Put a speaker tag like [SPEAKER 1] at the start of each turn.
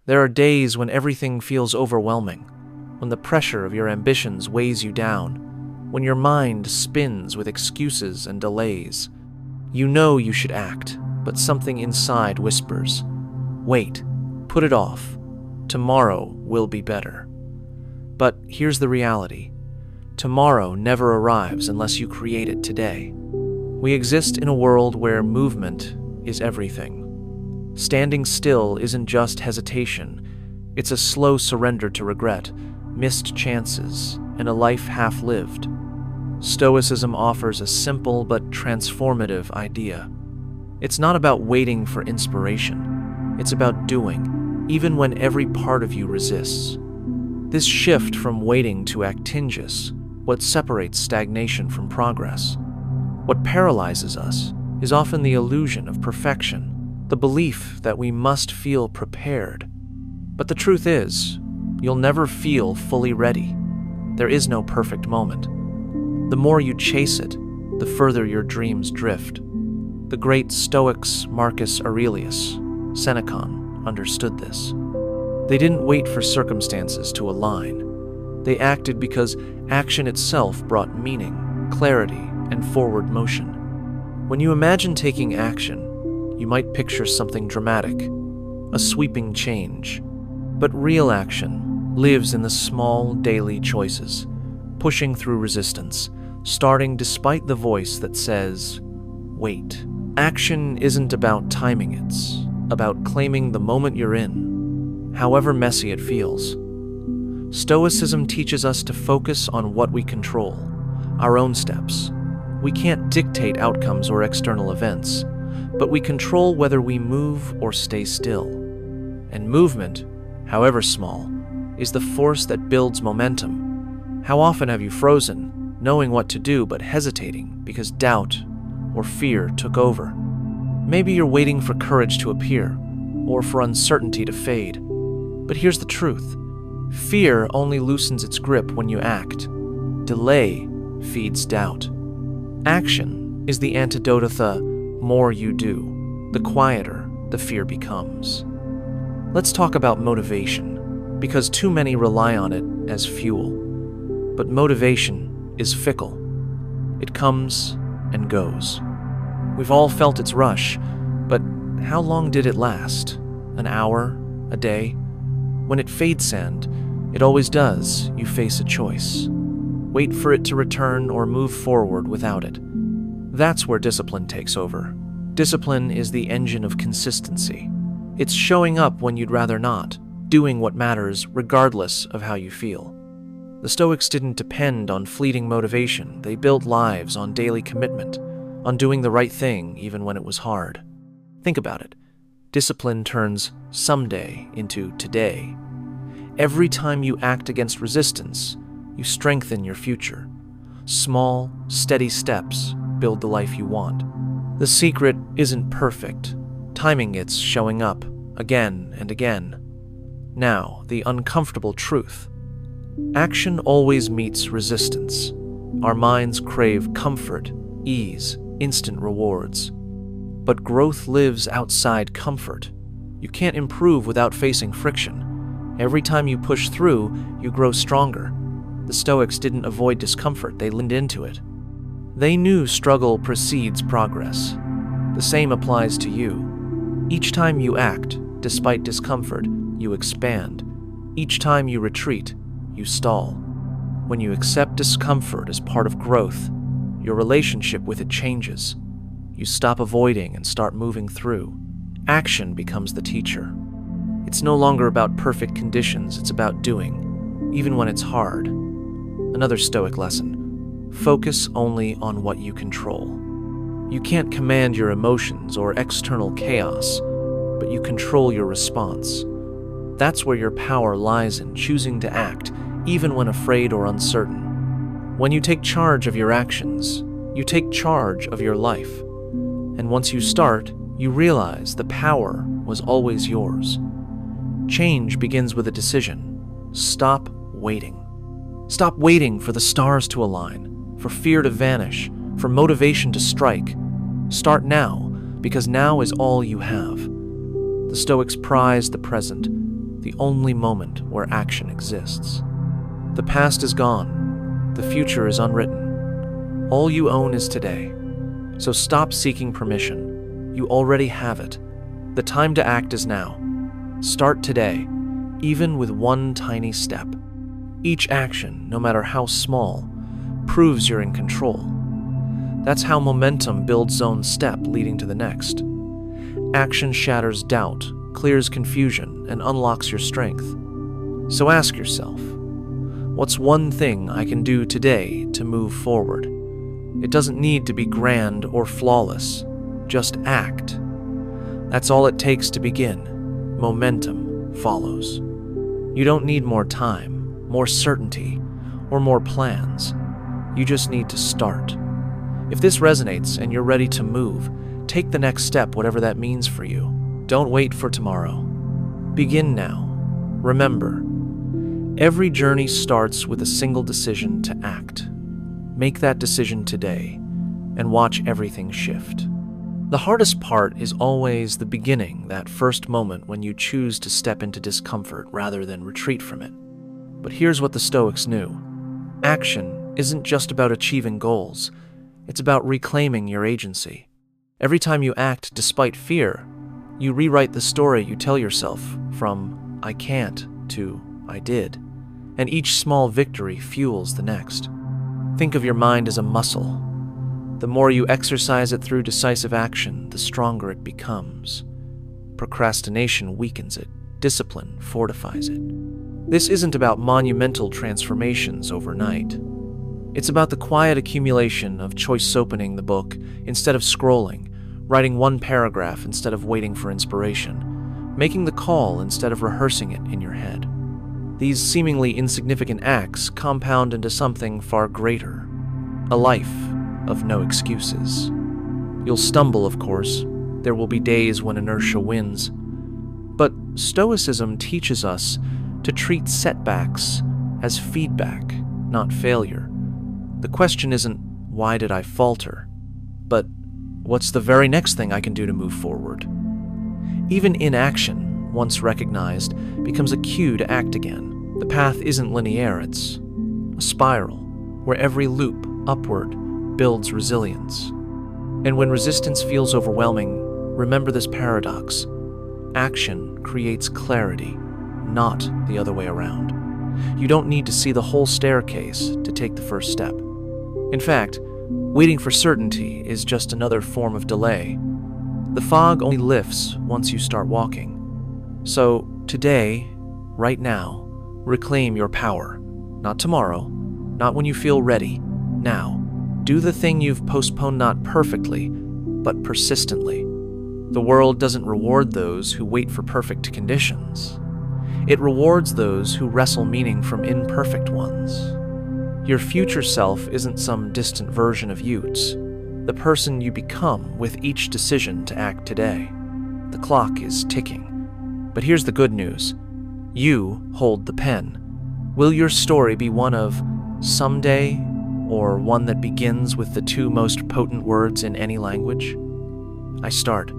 [SPEAKER 1] There are days when everything feels overwhelming, when the pressure of your ambitions weighs you down, when your mind spins with excuses and delays. You know you should act, but something inside whispers, "Wait, put it off. Tomorrow will be better." But here's the reality. Tomorrow never arrives unless you create it today. We exist in a world where movement is everything. Standing still isn't just hesitation. It's a slow surrender to regret, missed chances, and a life half-lived. Stoicism offers a simple but transformative idea. It's not about waiting for inspiration. It's about doing, even when every part of you resists. This shift from waiting to acting is what separates stagnation from progress. What paralyzes us is often the illusion of perfection, the belief that we must feel prepared. But the truth is, you'll never feel fully ready. There is no perfect moment. The more you chase it, the further your dreams drift. The great Stoics Marcus Aurelius, Seneca, understood this. They didn't wait for circumstances to align. They acted because action itself brought meaning, clarity, and forward motion. When you imagine taking action, you might picture something dramatic, a sweeping change. But real action lives in the small daily choices, pushing through resistance, starting despite the voice that says, "Wait." Action isn't about timing, it's about claiming the moment you're in, however messy it feels. Stoicism teaches us to focus on what we control, our own steps. We can't dictate outcomes or external events, but we control whether we move or stay still. And movement, however small, is the force that builds momentum. How often have you frozen, knowing what to do but hesitating because doubt or fear took over? Maybe you're waiting for courage to appear, or for uncertainty to fade. But here's the truth. Fear only loosens its grip when you act. Delay feeds doubt. Action is the antidote to the more you do, the quieter the fear becomes. Let's talk about motivation, because too many rely on it as fuel. But motivation is fickle. It comes and goes. We've all felt its rush, but how long did it last? An hour? A day? When it fades, and it always does, you face a choice. Wait for it to return or move forward without it. That's where discipline takes over. Discipline is the engine of consistency. It's showing up when you'd rather not, doing what matters regardless of how you feel. The Stoics didn't depend on fleeting motivation. They built lives on daily commitment, on doing the right thing even when it was hard. Think about it. Discipline turns someday into today. Every time you act against resistance, you strengthen your future. Small, steady steps build the life you want. The secret isn't perfect. Timing it's showing up again and again. Now, the uncomfortable truth. Action always meets resistance. Our minds crave comfort, ease, instant rewards. But growth lives outside comfort. You can't improve without facing friction. Every time you push through, you grow stronger. The Stoics didn't avoid discomfort, they leaned into it. They knew struggle precedes progress. The same applies to you. Each time you act, despite discomfort, you expand. Each time you retreat, you stall. When you accept discomfort as part of growth, your relationship with it changes. You stop avoiding and start moving through. Action becomes the teacher. It's no longer about perfect conditions, it's about doing, even when it's hard. Another Stoic lesson: focus only on what you control. You can't command your emotions or external chaos, but you control your response. That's where your power lies, in choosing to act, even when afraid or uncertain. When you take charge of your actions, you take charge of your life. And once you start, you realize the power was always yours. Change begins with a decision. Stop waiting. Stop waiting for the stars to align, for fear to vanish, for motivation to strike. Start now, because now is all you have. The Stoics prized the present, the only moment where action exists. The past is gone. The future is unwritten. All you own is today. So stop seeking permission. You already have it. The time to act is now. Start today, even with one tiny step. Each action, no matter how small, proves you're in control. That's how momentum builds own step leading to the next. Action shatters doubt, clears confusion, and unlocks your strength. So ask yourself, what's one thing I can do today to move forward? It doesn't need to be grand or flawless. Just act. That's all it takes to begin. Momentum follows. You don't need more time, more certainty, or more plans. You just need to start. If this resonates and you're ready to move, take the next step, whatever that means for you. Don't wait for tomorrow. Begin now. Remember, every journey starts with a single decision to act. Make that decision today and watch everything shift. The hardest part is always the beginning, that first moment when you choose to step into discomfort rather than retreat from it. But here's what the Stoics knew. Action isn't just about achieving goals. It's about reclaiming your agency. Every time you act despite fear, you rewrite the story you tell yourself from "I can't" to "I did." And each small victory fuels the next. Think of your mind as a muscle. The more you exercise it through decisive action, the stronger it becomes. Procrastination weakens it. Discipline fortifies it. This isn't about monumental transformations overnight. It's about the quiet accumulation of choice opening the book instead of scrolling, writing one paragraph instead of waiting for inspiration, making the call instead of rehearsing it in your head. These seemingly insignificant acts compound into something far greater, a life of no excuses. You'll stumble, of course. There will be days when inertia wins. But Stoicism teaches us to treat setbacks as feedback, not failure. The question isn't, why did I falter? But what's the very next thing I can do to move forward? Even inaction, once recognized, becomes a cue to act again. The path isn't linear, it's a spiral, where every loop upward builds resilience. And when resistance feels overwhelming, remember this paradox. Action creates clarity, not the other way around. You don't need to see the whole staircase to take the first step. In fact, waiting for certainty is just another form of delay. The fog only lifts once you start walking. So today, right now, reclaim your power. Not tomorrow, not when you feel ready. Now, do the thing you've postponed, not perfectly, but persistently. The world doesn't reward those who wait for perfect conditions. It rewards those who wrestle meaning from imperfect ones. Your future self isn't some distant version of you. It's the person you become with each decision to act today. The clock is ticking. But here's the good news. You hold the pen. Will your story be one of someday, or one that begins with the two most potent words in any language? I start.